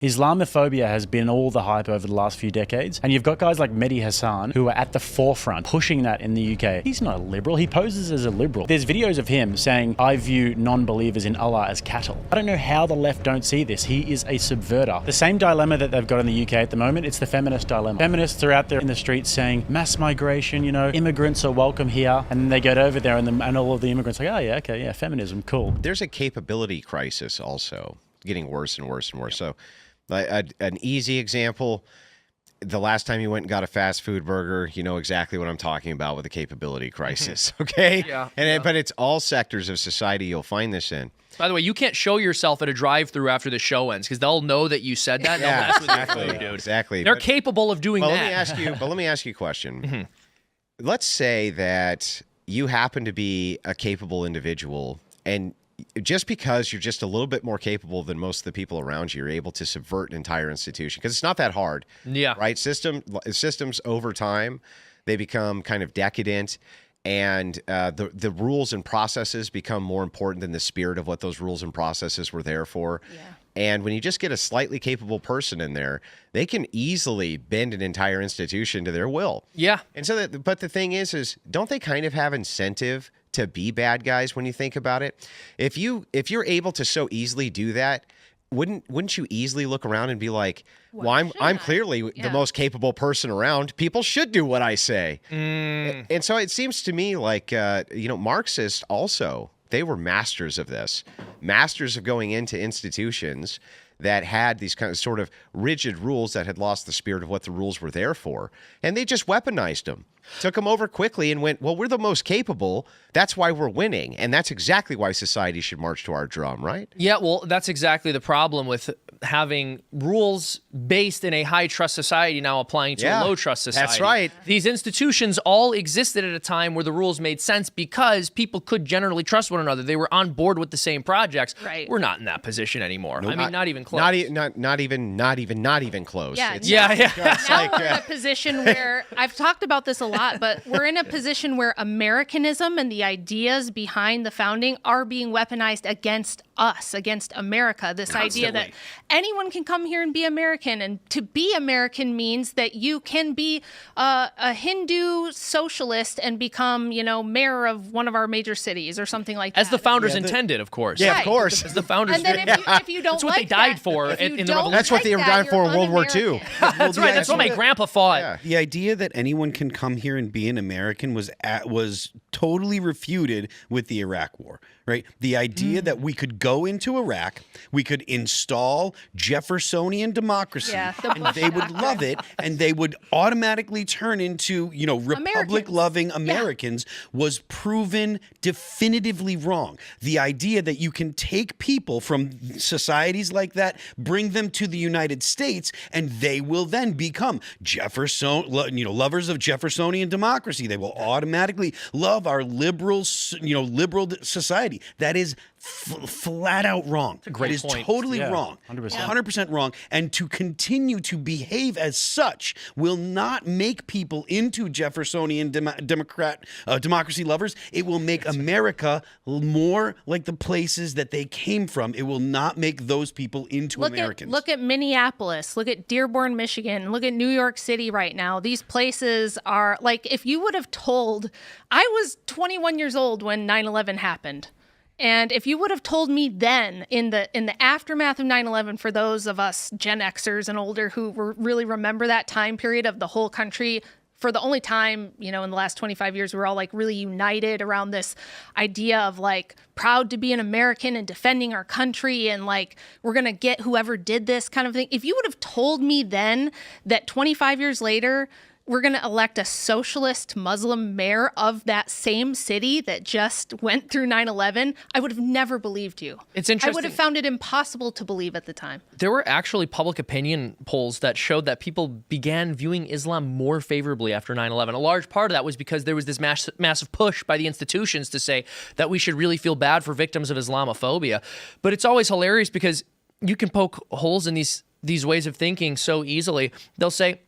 Islamophobia has been all the hype over the last few decades, and you've got guys like Mehdi Hasan who are at the forefront pushing that in the UK. He's not a liberal, he poses as a liberal. There's videos of him saying, I view non-believers in Allah as cattle. I don't know how the left don't see this. He is a subverter. The same dilemma that they've got in the UK at the moment, it's the feminist dilemma. Feminists are out there in the streets saying, mass migration, you know, immigrants are welcome here, and then they get over there and all of the immigrants are like, oh yeah, okay, yeah, feminism, cool. There's a capability crisis also, getting worse and worse and worse. So an easy example, the last time you went and got a fast food burger, you know exactly what I'm talking about with the capability crisis, okay? But it's all sectors of society you'll find this in. By the way, you can't show yourself at a drive-through after the show ends because they'll know that you said that. Yeah, mess with your food, dude. Exactly. They're capable of doing that. Let me ask you a question. Let's say that you happen to be a capable individual, and just because you're just a little bit more capable than most of the people around you, you're able to subvert an entire institution, because it's not that hard. Yeah. Right? Systems over time, they become kind of decadent, and the rules and processes become more important than the spirit of what those rules and processes were there for. Yeah. And when you just get a slightly capable person in there, they can easily bend an entire institution to their will. Yeah. And so, but the thing is don't they kind of have incentive to be bad guys when you think about it? If you're able to so easily do that, wouldn't you easily look around and be like, well, I'm clearly the most capable person around. People should do what I say. And so it seems to me like, Marxists also, they were masters of this, masters of going into institutions that had these kind of sort of rigid rules that had lost the spirit of what the rules were there for. And they just weaponized them, took them over quickly and went, well, we're the most capable. That's why we're winning. And that's exactly why society should march to our drum, right? Yeah, well, that's exactly the problem with having rules based in a high-trust society now applying to a low-trust society. That's right. These institutions all existed at a time where the rules made sense because people could generally trust one another. They were on board with the same projects. Right. We're not in that position anymore. Nope. I mean, not even close. Not even close. Yeah. Now we're in a position where, I've talked about this a lot, but we're in a position where Americanism and the ideas behind the founding are being weaponized against us, against America. This idea that anyone can come here and be American, and to be American means that you can be a Hindu socialist and become, mayor of one of our major cities or something like that. As the founders intended, of course. Yeah, of course. As the founders. And then if you don't that's what like they died that, for in the revolution. That's what they were dying for in World War II. That's right. That's what my grandpa fought. Yeah. The idea that anyone can come here and be an American was totally refuted with the Iraq War, right? The idea that we could go into Iraq, we could install Jeffersonian democracy, and they would love it, and they would automatically turn into, republic-loving Americans was proven definitively wrong. The idea that you can take people from societies like that, bring them to the United States, and they will then become lovers of Jeffersonian democracy. They will automatically love our liberal society. That is flat out wrong. That's a great point. It is totally wrong. 100% wrong. And to continue to behave as such will not make people into Jeffersonian democracy lovers. It will make America more like the places that they came from. It will not make those people into Americans. Look at Minneapolis. Look at Dearborn, Michigan. Look at New York City right now. These places are like, if you would have told, I was 21 years old when 9/11 happened. And if you would have told me then, in the aftermath of 9/11, for those of us Gen Xers and older who really remember that time period of the whole country, for the only time, in the last 25 years, we're all like really united around this idea of like proud to be an American and defending our country and like we're going to get whoever did this kind of thing. If you would have told me then that 25 years later, we're going to elect a socialist Muslim mayor of that same city that just went through 9/11, I would have never believed you. It's interesting. I would have found it impossible to believe at the time. There were actually public opinion polls that showed that people began viewing Islam more favorably after 9/11. A large part of that was because there was this massive push by the institutions to say that we should really feel bad for victims of Islamophobia. But it's always hilarious because you can poke holes in these ways of thinking so easily. They'll say,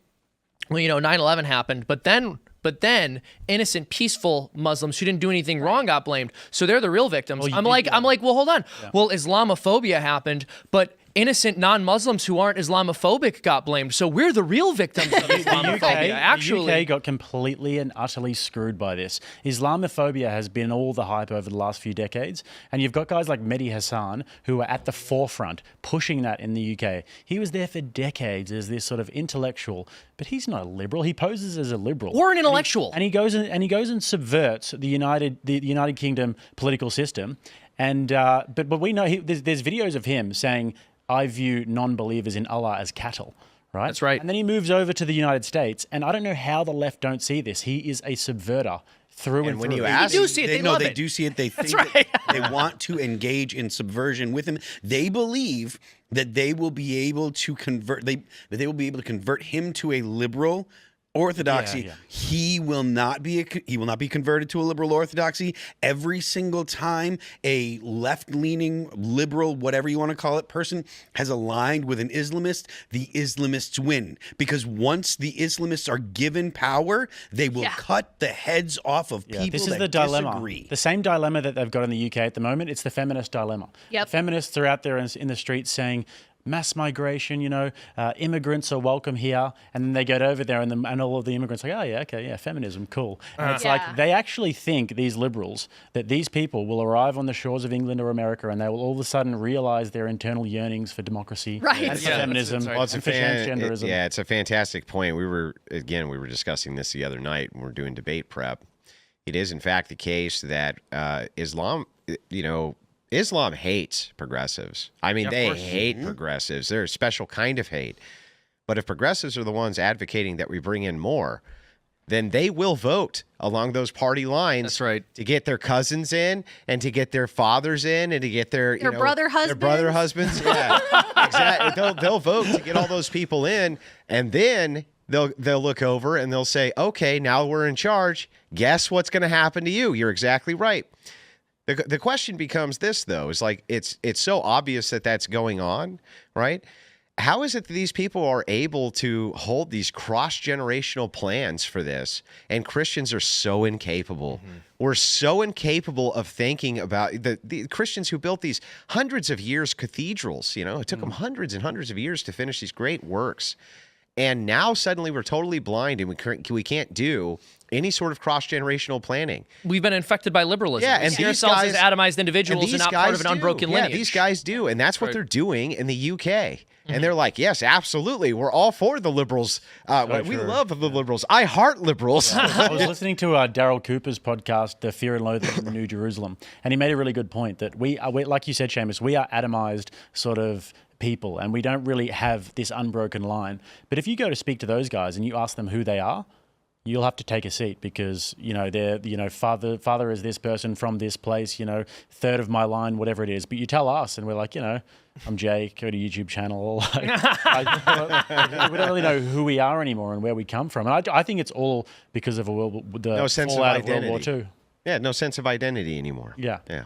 well, 9/11 happened, but then innocent, peaceful Muslims who didn't do anything wrong got blamed. So they're the real victims. I'm like, well, hold on. Yeah. Well, Islamophobia happened, but innocent non-Muslims who aren't Islamophobic got blamed. So we're the real victims of Islamophobia. Actually, the UK got completely and utterly screwed by this. Islamophobia has been all the hype over the last few decades, and you've got guys like Mehdi Hasan who are at the forefront pushing that in the UK. He was there for decades as this sort of intellectual, but he's not a liberal. He poses as a liberal or an intellectual, and he goes and subverts the United Kingdom political system. And but we know there's videos of him saying, "I view non-believers in Allah as cattle." Right? That's right. And then he moves over to the United States, and I don't know how the left don't see this. He is a subverter through and when through. you ask, they do see it. They love they it. do see it. They think right. that they want to engage in subversion with him. They believe that they will be able to convert. That they will be able to convert him to a liberal orthodoxy. Yeah. He will not be converted to a liberal orthodoxy. Every single time a left-leaning liberal, whatever you want to call it, person has aligned with an Islamist, the Islamists win, because once the Islamists are given power, they will cut the heads off of people this is that the dilemma. disagree. The same dilemma that they've got in the UK at the moment. It's the feminist dilemma. Yep. The feminists are out there in the streets saying, mass migration, immigrants are welcome here, and then they get over there, and all of the immigrants are like, oh yeah, okay, yeah, feminism, cool. And it's like they actually think, these liberals, that these people will arrive on the shores of England or America, and they will all of a sudden realize their internal yearnings for democracy, Right. and for feminism, Well, it's and for transgenderism. it's a fantastic point. We were discussing this the other night when we were doing debate prep. It is in fact the case that Islam hates progressives. I mean, they hate progressives. They're a special kind of hate. But if progressives are the ones advocating that we bring in more, then they will vote along those party lines. That's right. To get their cousins in, and to get their fathers in, and to get their brother husbands. Their brother husbands. Yeah, exactly. They'll vote to get all those people in, and then they'll look over and they'll say, okay, now we're in charge. Guess what's going to happen to you? You're exactly right. The question becomes this, though, is like it's so obvious that that's going on, right? How is it that these people are able to hold these cross-generational plans for this, and Christians are so incapable? Mm-hmm. We're so incapable of thinking about the Christians who built these hundreds of years cathedrals. It took them hundreds and hundreds of years to finish these great works. And now suddenly we're totally blind, and we can't do any sort of cross-generational planning. We've been infected by liberalism. Yeah, we and see these ourselves guys, as atomized individuals and not part of an unbroken lineage. Yeah, these guys do, and that's what they're doing in the UK. And they're like, yes, absolutely, we're all for the liberals. We love the liberals. I heart liberals. I was listening to Daryl Cooper's podcast, The Fear and Loathing in the New Jerusalem, and he made a really good point that we like you said, Seamus, we are atomized sort of people, and we don't really have this unbroken line. But if you go to speak to those guys and you ask them who they are, you'll have to take a seat, because they're father is this person from this place, third of my line, whatever it is. But you tell us, and we're like, I'm Jake, go to YouTube channel. We don't really know who we are anymore and where we come from. And I think it's all because of the No sense of fallout of identity. World War II. Yeah, no sense of identity anymore. Yeah. Yeah.